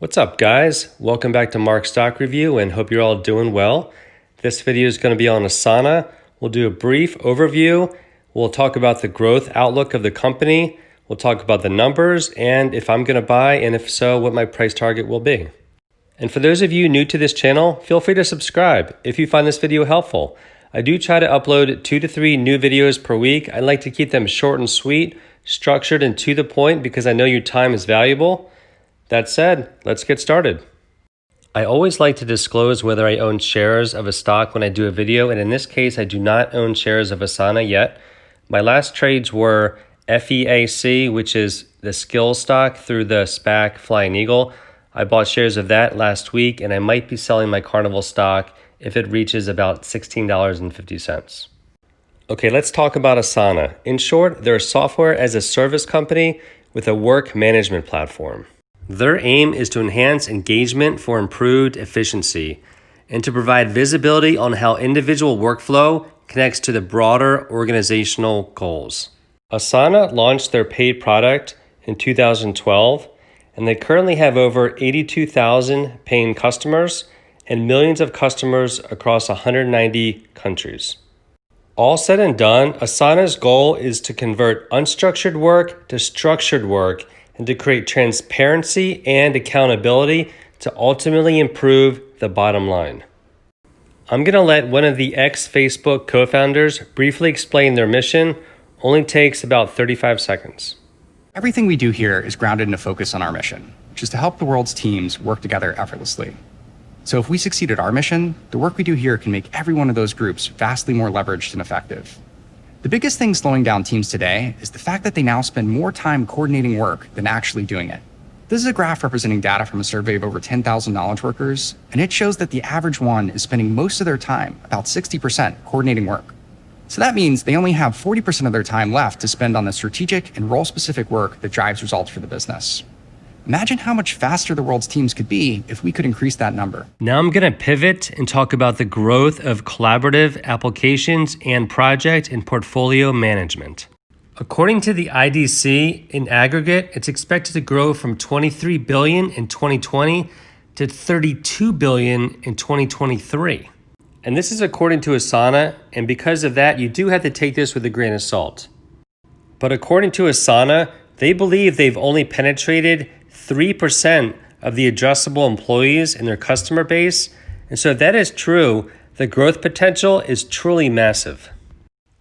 What's up, guys? Welcome back to Mark's Stock Review and hope you're all doing well. This video is going to be on Asana. We'll do a brief overview. We'll talk about the growth outlook of the company. We'll talk about the numbers and if I'm going to buy, and if so, what my price target will be. And for those of you new to this channel, feel free to subscribe if you find this video helpful. I do try to upload 2 to 3 new videos per week. I like to keep them short and sweet, structured and to the point because I know your time is valuable. That said, let's get started. I always like to disclose whether I own shares of a stock when I do a video, and in this case, I do not own shares of Asana yet. My last trades were FEAC, which is the skills stock through the SPAC Flying Eagle. I bought shares of that last week, and I might be selling my Carnival stock if it reaches about $16.50. Okay, let's talk about Asana. In short, they're a software as a service company with a work management platform. Their aim is to enhance engagement for improved efficiency and to provide visibility on how individual workflow connects to the broader organizational goals. Asana launched their paid product in 2012, and they currently have over 82,000 paying customers and millions of customers across 190 countries. All said and done, Asana's goal is to convert unstructured work to structured work and to create transparency and accountability to ultimately improve the bottom line. I'm going to let one of the ex-Facebook co-founders briefly explain their mission. Only takes about 35 seconds. Everything we do here is grounded in a focus on our mission, which is to help the world's teams work together effortlessly. So if we succeed at our mission, the work we do here can make every one of those groups vastly more leveraged and effective. The biggest thing slowing down teams today is the fact that they now spend more time coordinating work than actually doing it. This is a graph representing data from a survey of over 10,000 knowledge workers, and it shows that the average one is spending most of their time, about 60%, coordinating work. So that means they only have 40% of their time left to spend on the strategic and role-specific work that drives results for the business. Imagine how much faster the world's teams could be if we could increase that number. Now I'm going to pivot and talk about the growth of collaborative applications and project and portfolio management. According to the IDC, in aggregate, it's expected to grow from $23 billion in 2020 to $32 billion in 2023. And this is according to Asana, and because of that, you do have to take this with a grain of salt. But according to Asana, they believe they've only penetrated 3% of the addressable employees in their customer base. And so if that is true, the growth potential is truly massive.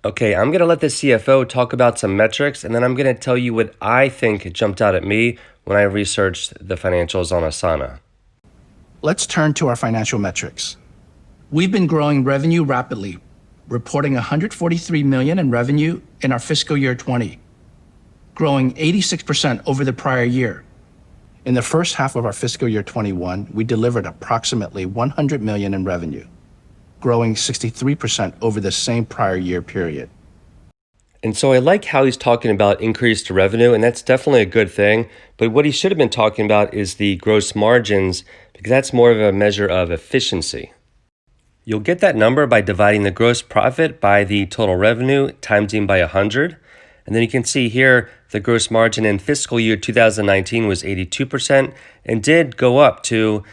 Okay, I'm going to let the CFO talk about some metrics, and then I'm going to tell you what I think jumped out at me when I researched the financials on Asana. Let's turn to our financial metrics. We've been growing revenue rapidly, reporting $143 million in revenue in our fiscal year 20, growing 86% over the prior year. In the first half of our fiscal year 21, we delivered approximately $100 million in revenue, growing 63% over the same prior year period. And so I like how he's talking about increased revenue, and that's definitely a good thing. But what he should have been talking about is the gross margins, because that's more of a measure of efficiency. You'll get that number by dividing the gross profit by the total revenue, timesing by 100. And then you can see here the gross margin in fiscal year 2019 was 82% and did go up to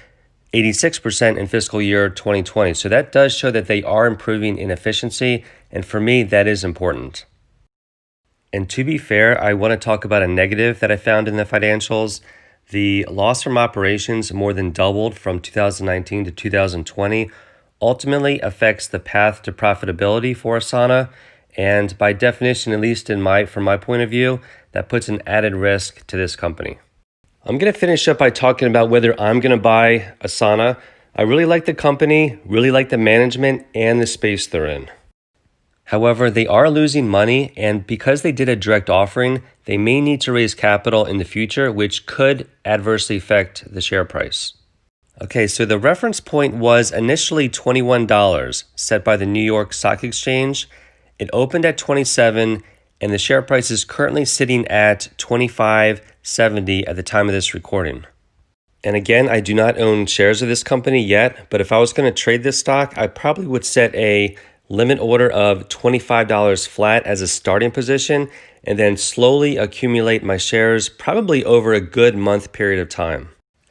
86% in fiscal year 2020. So that does show that they are improving in efficiency. And for me, that is important. And to be fair, I want to talk about a negative that I found in the financials. The loss from operations more than doubled from 2019 to 2020. Ultimately affects the path to profitability for Asana. And by definition, at least from my point of view, that puts an added risk to this company. I'm going to finish up by talking about whether I'm going to buy Asana. I really like the company, really like the management and the space they're in. However, they are losing money, and because they did a direct offering, they may need to raise capital in the future, which could adversely affect the share price. Okay, so the reference point was initially $21 set by the New York Stock Exchange. It opened at 27, and the share price is currently sitting at $25.70 at the time of this recording. And again, I do not own shares of this company yet, but if I was going to trade this stock, I probably would set a limit order of $25 flat as a starting position, and then slowly accumulate my shares probably over a good month period of time.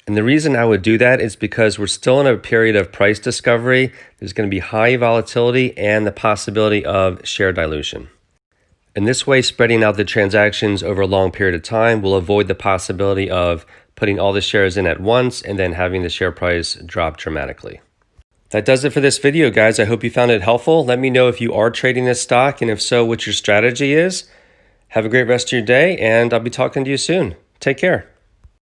And the reason I would do that is because we're still in a period of price discovery. There's going to be high volatility and the possibility of share dilution. In this way, spreading out the transactions over a long period of time will avoid the possibility of putting all the shares in at once and then having the share price drop dramatically. That does it for this video, guys. I hope you found it helpful. Let me know if you are trading this stock, and if so, what your strategy is. Have a great rest of your day, and I'll be talking to you soon. Take care.